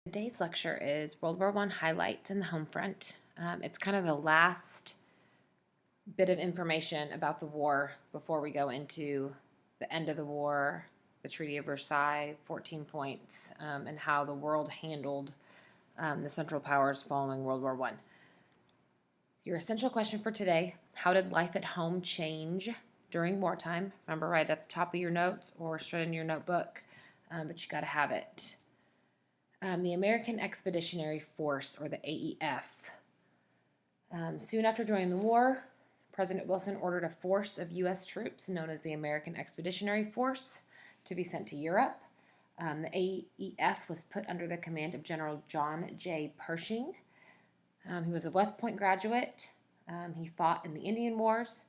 Today's lecture is World War I highlights in the home front. It's kind of the last bit of information about the war before we go into the end of the war, the Treaty of Versailles, 14 points, and how the world handled the Central Powers following World War I. Your essential question for today: how did life at home change during wartime? Remember, right at the top of your notes or straight in your notebook, but you got to have it. The American Expeditionary Force, or the AEF. Soon after joining the war, President Wilson ordered a force of U.S. troops known as the American Expeditionary Force to be sent to Europe. The AEF was put under the command of General John J. Pershing. He was a West Point graduate. He fought in the Indian Wars.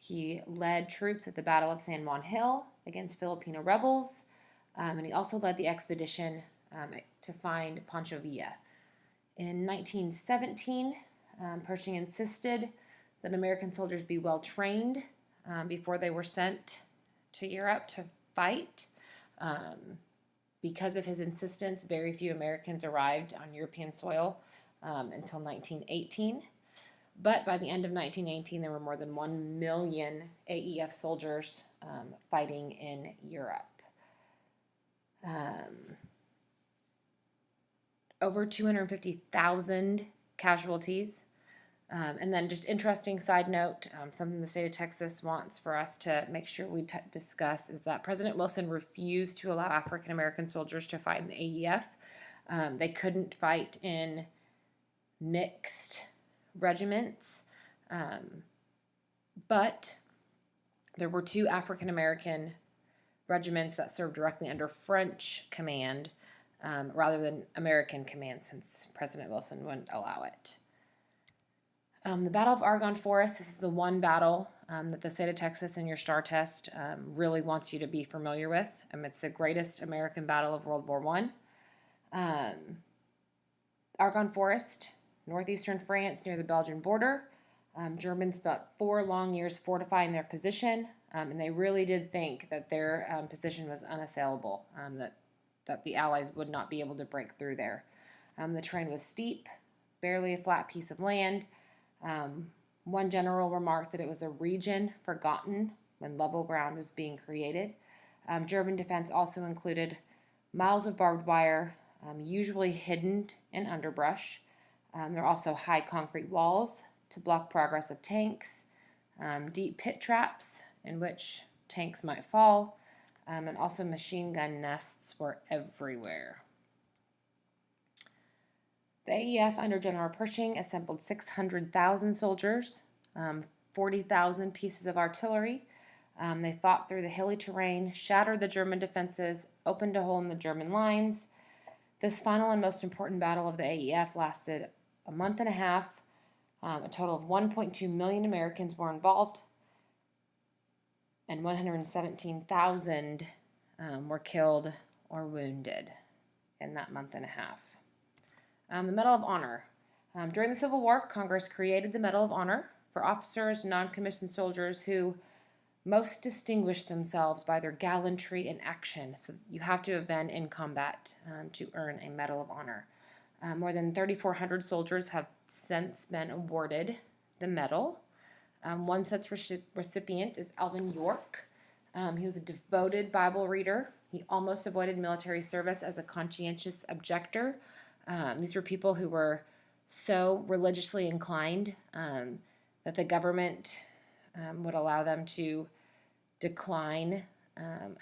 He led troops at the Battle of San Juan Hill against Filipino rebels, and he also led the expedition to find Pancho Villa. In 1917, Pershing insisted that American soldiers be well trained before they were sent to Europe to fight. Because of his insistence, very few Americans arrived on European soil until 1918. But by the end of 1918, there were more than 1 million AEF soldiers fighting in Europe. Over 250,000 casualties. And then just interesting side note, something the state of Texas wants for us to make sure we discuss is that President Wilson refused to allow African American soldiers to fight in the AEF. They couldn't fight in mixed regiments, but there were 2 African American regiments that served directly under French command rather than American command, since President Wilson wouldn't allow it. The Battle of Argonne Forest, this is the one battle that the state of Texas in your STAR test really wants you to be familiar with. It's the greatest American battle of World War I. Argonne Forest, northeastern France near the Belgian border. Germans spent 4 long years fortifying their position, and they really did think that their position was unassailable, that the Allies would not be able to break through there. The terrain was steep, barely a flat piece of land. One general remarked that it was a region forgotten when level ground was being created. German defense also included miles of barbed wire, usually hidden in underbrush. There are also high concrete walls to block progress of tanks, deep pit traps in which tanks might fall, and also machine gun nests were everywhere. The AEF under General Pershing assembled 600,000 soldiers, 40,000 pieces of artillery. They fought through the hilly terrain, shattered the German defenses, opened a hole in the German lines. This final and most important battle of the AEF lasted a month and a half. A total of 1.2 million Americans were involved, and 117,000 were killed or wounded in that month and a half. The Medal of Honor. During the Civil War, Congress created the Medal of Honor for officers and non-commissioned soldiers who most distinguished themselves by their gallantry in action. So you have to have been in combat to earn a Medal of Honor. More than 3,400 soldiers have since been awarded the medal. One such recipient is Alvin York. He was a devoted Bible reader. He almost avoided military service as a conscientious objector. These were people who were so religiously inclined that the government would allow them to decline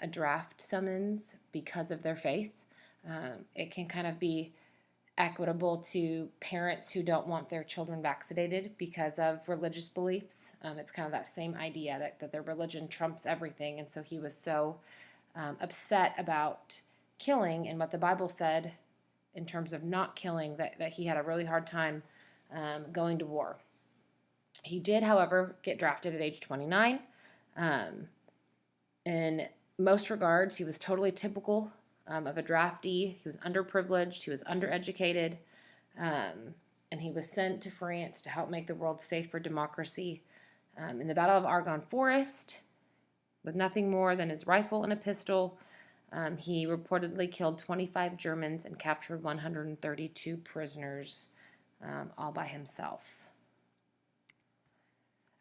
a draft summons because of their faith. It can kind of be equitable to parents who don't want their children vaccinated because of religious beliefs. It's kind of that same idea that their religion trumps everything, and so he was so upset about killing and what the Bible said in terms of not killing that he had a really hard time going to war. He did, however, get drafted at age 29. In most regards, he was totally typical of a draftee. He was underprivileged, he was undereducated, and he was sent to France to help make the world safe for democracy. In the Battle of Argonne Forest, with nothing more than his rifle and a pistol, He reportedly killed 25 Germans and captured 132 prisoners, all by himself.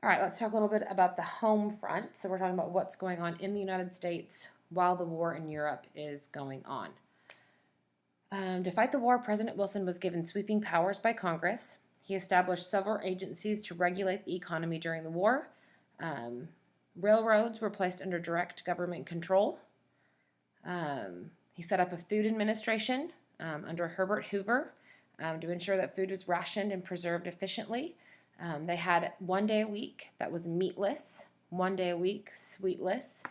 All right, let's talk a little bit about the home front. So we're talking about what's going on in the United States while the war in Europe is going on. To fight the war, President Wilson was given sweeping powers by Congress. He established several agencies to regulate the economy during the war. Railroads were placed under direct government control. He set up a food administration under Herbert Hoover to ensure that food was rationed and preserved efficiently. They had 1 day a week that was meatless, 1 day a week sweetless,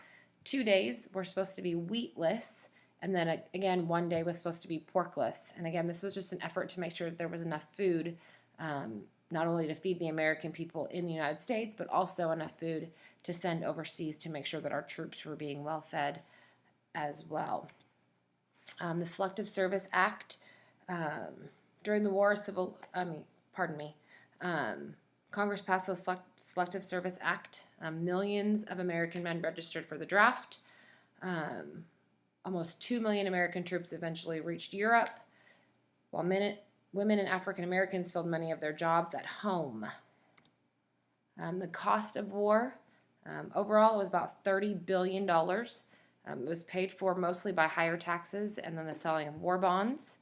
2 days were supposed to be wheatless, and then again 1 day was supposed to be porkless. And again, this was just an effort to make sure that there was enough food, not only to feed the American people in the United States, but also enough food to send overseas to make sure that our troops were being well fed as well. The Selective Service Act, during the war, Congress passed the Selective Service Act. Millions of American men registered for the draft. Almost 2 million American troops eventually reached Europe, while women and African Americans filled many of their jobs at home. The cost of war overall was about $30 billion. It was paid for mostly by higher taxes and then the selling of war bonds.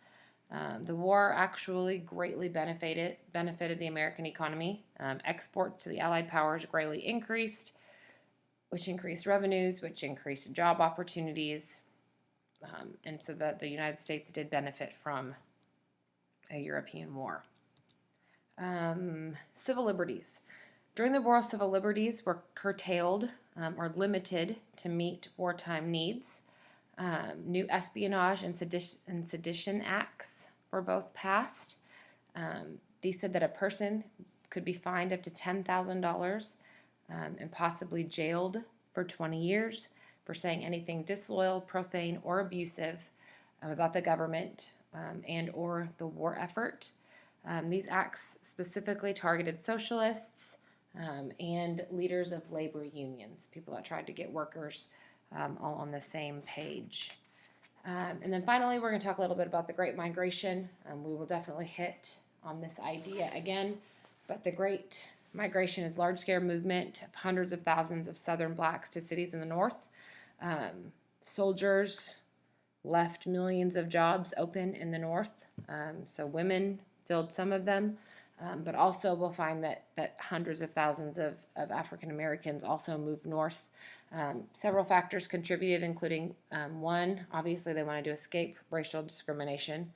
The war actually greatly benefited the American economy. Exports to the Allied powers greatly increased, which increased revenues, which increased job opportunities, and so that the United States did benefit from a European war. Civil liberties. During the war, civil liberties were curtailed or limited to meet wartime needs. New espionage and sedition acts were both passed. These said that a person could be fined up to $10,000 and possibly jailed for 20 years for saying anything disloyal, profane, or abusive about the government and or the war effort. These acts specifically targeted socialists and leaders of labor unions, people that tried to get workers all on the same page. And then finally, we're going to talk a little bit about the Great Migration. We will definitely hit on this idea again, but the Great Migration is large-scale movement of hundreds of thousands of Southern blacks to cities in the North. Soldiers left millions of jobs open in the North, so women filled some of them, but also we'll find that hundreds of thousands of African Americans also moved north. Several factors contributed, including one, obviously they wanted to escape racial discrimination.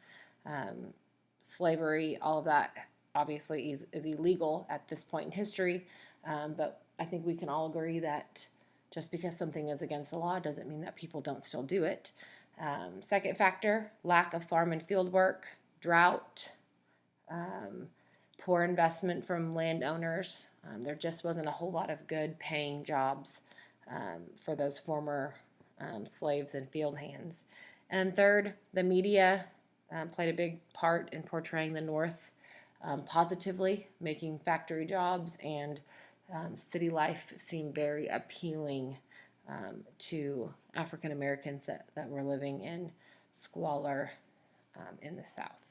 Slavery, all of that obviously is illegal at this point in history, but I think we can all agree that just because something is against the law doesn't mean that people don't still do it. Second factor, lack of farm and field work, drought, poor investment from landowners. There just wasn't a whole lot of good paying jobs for those former slaves and field hands. And third, the media played a big part in portraying the North positively, making factory jobs and city life seem very appealing to African Americans that were living in squalor in the South.